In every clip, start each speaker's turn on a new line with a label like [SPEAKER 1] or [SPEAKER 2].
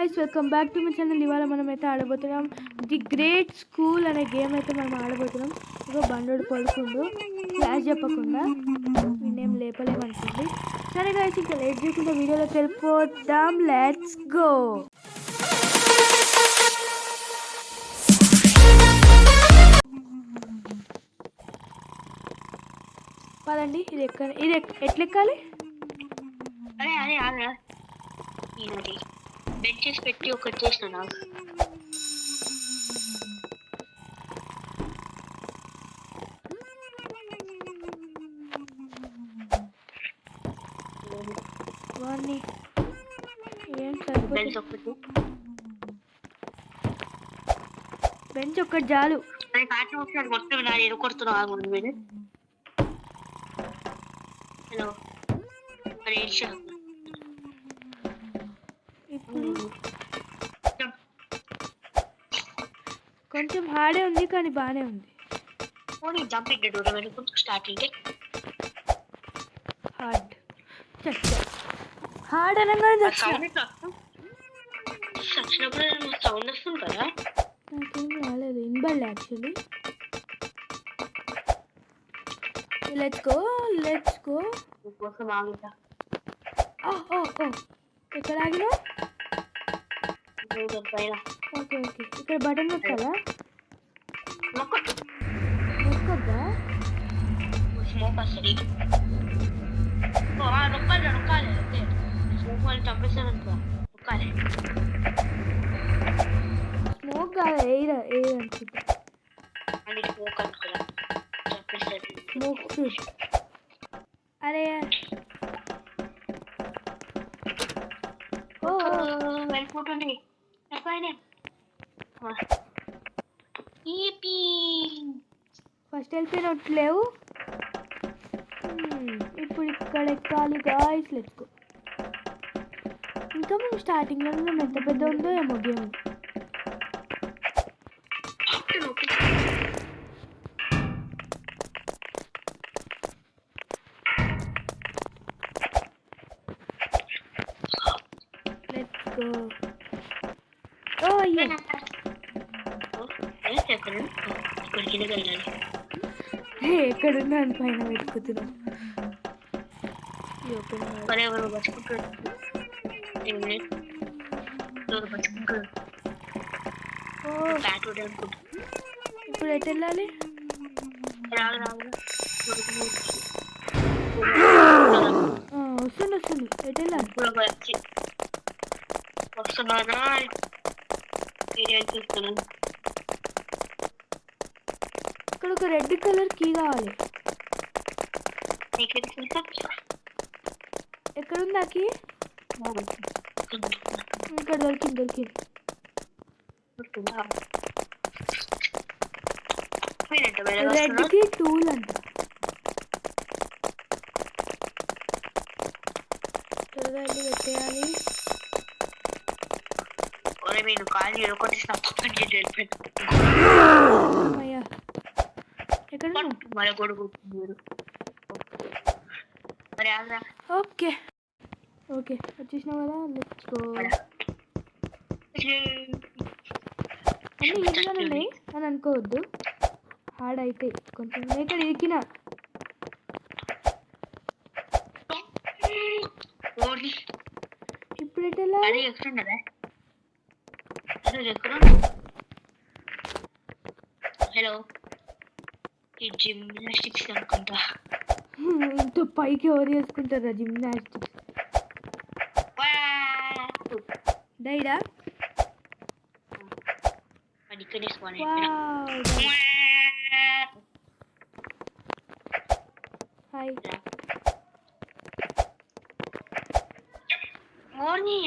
[SPEAKER 1] Guys, welcome back to my channel. ఇవాళ మనం అయితే ఆడబోతున్నాం ది గ్రేట్ స్కూల్ అనే గేమ్ అయితే మనం ఆడబోతున్నాం. ఇగో బండోడు పడుకుండు, క్లాస్ చెప్పకుండా నేనేం లేపలేమనుకోండి. సరే గైస్, ఇంకా లేట్ చేయకుండా వీడియోలోకి వెళ్ళిపోదాం. Let's go. పదండి. ఇది ఎట్లెక్కాలి?
[SPEAKER 2] అరే అరే ఆగా ఇది బెడ్ చేసి పెట్టి ఒకటి చేసిన నాకు
[SPEAKER 1] బెంచ్ ఒక్కటి చాలు.
[SPEAKER 2] కొడుతున్నావు. హలో అరే
[SPEAKER 1] కొంచెం హార్డే ఉంది కానీ బానే ఉంది. హార్డ్ అనగానే
[SPEAKER 2] సౌండ్ వస్తుంది కదా,
[SPEAKER 1] నాకేం రాలేదు. ఇన్బల్ యాక్చువల్లీ. Let's go. ఎక్కడ ఆగినా? ఓకే. ఇక్కడ బటన్ నొక్కాలా? నొక్కొద్దా? స్మోక్ కాదు, ఎయిర్ అనుకుంటా. స్మోక్. అరే
[SPEAKER 2] వెళ్ళిపోతుంది.
[SPEAKER 1] ఫస్ట్ వెళ్ళిపోయినట్లేవు. ఇప్పుడు ఇక్కడ ఎక్కాలి గాయ్స్. Let's go. ఇంకా మేము స్టార్టింగ్లో ఉన్నాం. ఎంత పెద్ద ఉందో ఏమో గేమ్. Let's go. అయ్యో, ఎక్కడున్నాను? పైన వెతుకుతున్నాం. ఇప్పుడు ఎటు వెళ్ళాలి? వస్తుంది. ఎటు వెళ్ళాలి?
[SPEAKER 2] వస్తున్నానా?
[SPEAKER 1] ఇక్కడ ఒక రెడ్ కలర్ కీ కావాలి. ఎక్కడుందా కీ? ఇక్కడ దొరికింది. రెడ్ కి టూల్ అంట. త్వరగా వెళ్ళి పెట్టేయాలి.
[SPEAKER 2] మీరు ఖాళీ
[SPEAKER 1] అయ్యా, ఎక్కడ? ఓకే వచ్చేసినావు కదా. Let's go. అన్నీ ఈజీగానే ఉన్నాయి అని అనుకోవద్దు. హార్డ్ అయితే కొంచెం. ఇక్కడ ఎక్కిన ఇప్పుడు ఎటు వెళ్ళాలి?
[SPEAKER 2] హలో, ఈ జిమ్నాస్టిక్స్ అనుకుంటా.
[SPEAKER 1] ఇంత పైకి ఎవరు చేసుకుంటారా జిమ్నాస్టిక్స్? డైడా హాయ్.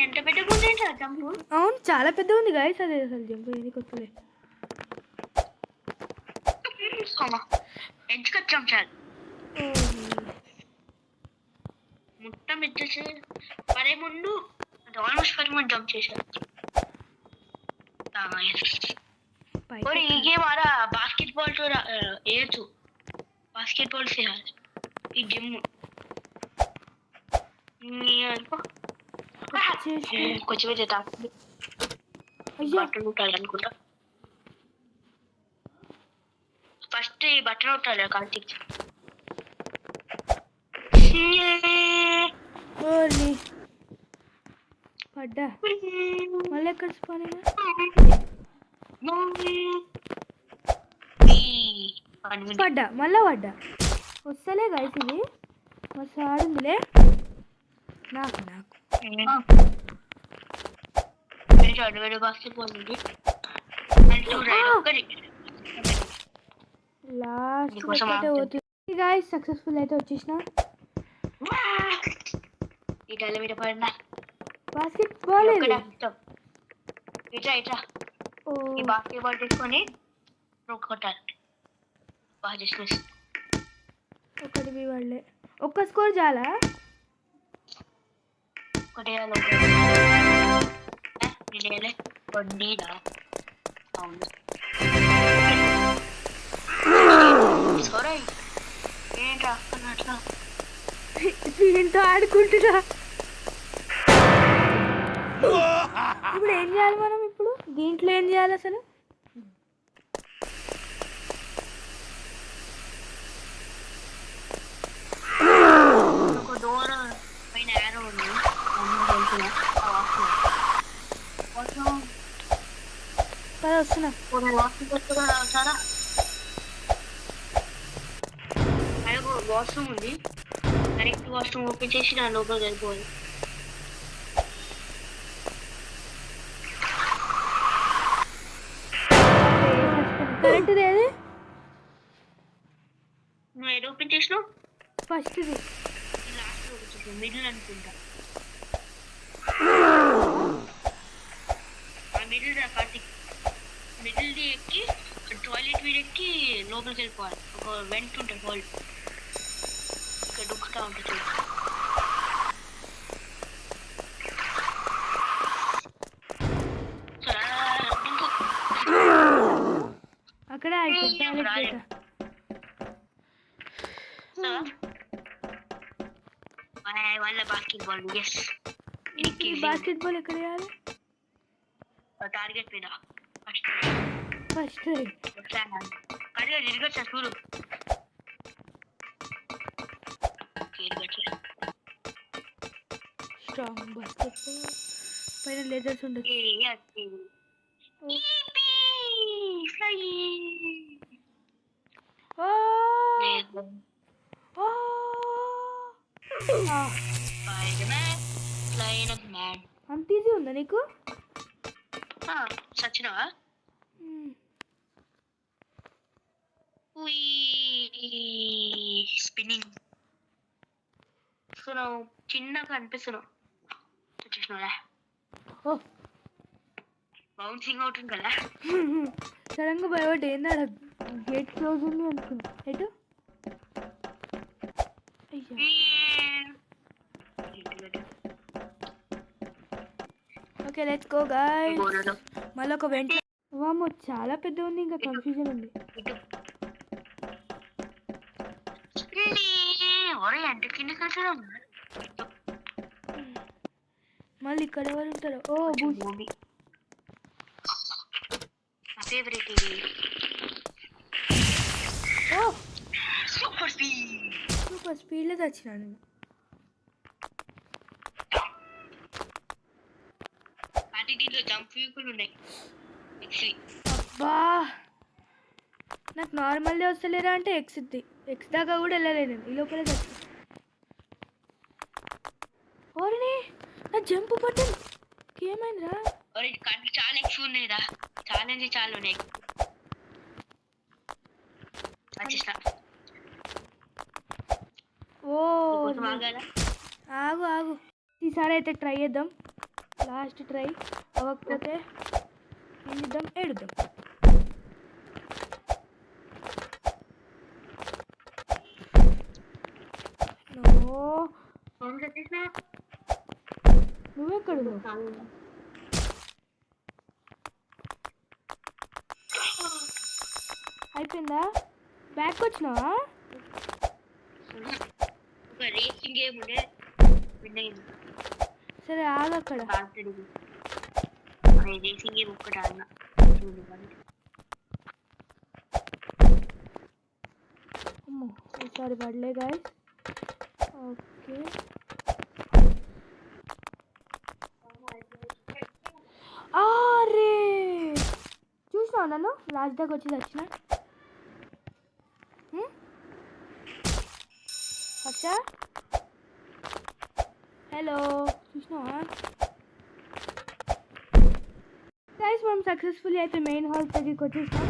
[SPEAKER 2] ఎంత పెద్దగా ఉంది జంప్?
[SPEAKER 1] అవును, చాలా పెద్ద ఉంది గాయస్. అదే అసలు జంప్ ఏది కొత్తలే.
[SPEAKER 2] ఎంచుకొచ్చాం చాలు. మొత్తం ఇచ్చేసి పడే ముందు అంటే ఆల్మోస్ట్ 10 ముందు జంప్ చేశారు. ఈ గేమ్ ఆరా బాస్కెట్బాల్ వేయచ్చు. బాస్కెట్బాల్ చేయాలి ఈ జిమ్. కొంచెం
[SPEAKER 1] అయ్యా
[SPEAKER 2] బట్టలు ఉంటాయి అనుకుంటా. ఫస్ట్ ఈ బట్టలు ఉంటాయి కార్తీక్.
[SPEAKER 1] ఓర్ని పడ్డా. మళ్ళీ ఎక్కడ స్పాన్ అయినా పడ్డా, మళ్ళీ పడ్డా. వస్తలే గైస్, ఇది మస్తు ఆడుందిలే. నాకు లాస్ట్ ఒక్కటే పోతుంది గైస్. సక్సెస్ఫుల్ అయితే వచ్చేసిన.
[SPEAKER 2] ఇటాల మీద పడినా
[SPEAKER 1] బాస్కెట్ బాల్
[SPEAKER 2] ఇట్లా ఇట్లా ఈ బాస్కెట్ బాల్ తీసుకొని కొట్టాలి. బాగా చేసిన
[SPEAKER 1] ఒకటి మీ వాళ్ళే. ఒక్క స్కోర్ చాలా.
[SPEAKER 2] ఒకటే అవును ఏంట్రా అట్లా
[SPEAKER 1] దీంతో ఆడుకుంటున్నా. ఇప్పుడు ఏం చేయాలి మనం? ఇప్పుడు దీంట్లో ఏం చేయాలి అసలు?
[SPEAKER 2] ఒక డోర్ పైన యారో ఉంది.
[SPEAKER 1] వస్తున్నా.
[SPEAKER 2] వాష్రూమ్ ఉంది. కరెక్ట్ వాష్రూమ్ ఓపెన్ చేసి నా లోపలికి వెళ్ళిపోవాలి.
[SPEAKER 1] కరెక్ట్ ఏది?
[SPEAKER 2] నువ్వు ఏది ఓపెన్ చేసినావు?
[SPEAKER 1] ఫస్ట్
[SPEAKER 2] లాస్ట్ మిడిల్ అనుకుంటా. ఆ మిడిల్ రా కార్తీక్. మిడిల్ది ఎక్కి టాయిలెట్ మీద ఎక్కి లోపలికి వెళ్ళిపోవాలి. ఒక వెంట్ ఉంటుంది హోల్, ఇక్కడ దుక్కుతా ఉంటుంది.
[SPEAKER 1] అక్కడ
[SPEAKER 2] వాళ్ళ basketball. Yes,
[SPEAKER 1] basketball ఎక్కడ వేయాలి?
[SPEAKER 2] టార్గెట్ మీద
[SPEAKER 1] ఫస్ట్
[SPEAKER 2] తిరగచ్చా చూడు.
[SPEAKER 1] స్ట్రాంగ్ బాస్కెట్ బాల్ పైన లెదర్స్ ఉండొచ్చు. అంత ఈజీ ఉందా నీకు?
[SPEAKER 2] సచ్చినవా? స్పిన్నింగ్ చిన్నగా అనిపిస్తున్నావు. చూసినావా? బౌన్సింగ్ అవుతుంది కదా.
[SPEAKER 1] సడన్గా భయపడ్డా. ఏందా గేట్ క్లోజ్ ఉంది అనుకున్నా. ఎటు? Okay let's go guys. మళ్ళీ ఒక వెంట. వామ్మో చాలా పెద్ద ఉంది. ఇంకా కన్ఫ్యూజన్ ఉంది. మళ్ళీ ఇక్కడ ఎవరు ఉంటారు? ఓ
[SPEAKER 2] మూవీ ఫేవరెట్.
[SPEAKER 1] ఓ
[SPEAKER 2] సూపర్ స్పీడ్.
[SPEAKER 1] సూపర్ స్పీడ్లో తెచ్చినా నేను.
[SPEAKER 2] దీంట్లో జంప్ కూడా ఉన్నాయి.
[SPEAKER 1] అబ్బా నాకు నార్మల్దే వస్తలేరా అంటే ఎక్స్ దాకా కూడా వెళ్ళలేదు నేను. ఈ లోపలే తెచ్చి ఓరిని నా జంప్ బటన్ ఏమైందిరా?
[SPEAKER 2] చాలా ఎక్కువ ఉన్నాయిరా. ఛాలెంజ్ చాలా ఉన్నాయి.
[SPEAKER 1] ఓ ఆగు ఆగు, ఈసారి అయితే ట్రై చేద్దాం. లాస్ట్ ట్రై అవ్వకపోతే ఏం చేద్దాం? ఏడుద్దాం. నువ్వెక్కడ అయిపోయిందా? బ్యాక్ వచ్చినావా?
[SPEAKER 2] రేసింగ్ గేమ్ ఉండే.
[SPEAKER 1] సరే ఆగు అక్కడ.
[SPEAKER 2] రేసింగ్ గేమ్ ఒక్కటి ఆడినా.
[SPEAKER 1] అమ్మో ఈసారి పడలే గాయస్. ఓకే అరే చూసినావు నన్ను లాస్ట్ దాకా వచ్చి వచ్చిన అచ్చా. హలో చూసినావా గైస్, మనం సక్సెస్ఫుల్లీ అయితే మెయిన్ హాల్ దగ్గరికి వచ్చేసాం.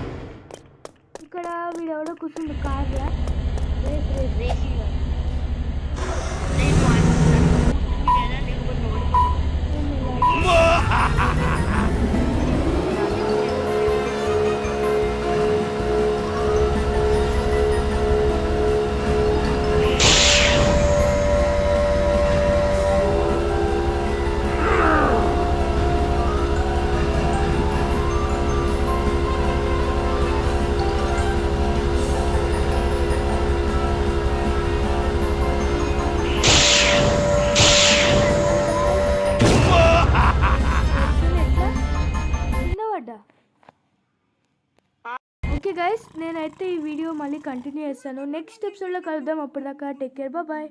[SPEAKER 1] ఇక్కడ వీడెవడో కూర్చుండు కార్లో.
[SPEAKER 2] రేసింగ్
[SPEAKER 1] ఓకే గైస్, నేనైతే ఈ వీడియో మళ్ళీ కంటిన్యూ చేస్తాను. నెక్స్ట్ ఎపిసోడ్లో కలుద్దాం. అప్పటిదాకా టేక్ కేర్, బాయ్.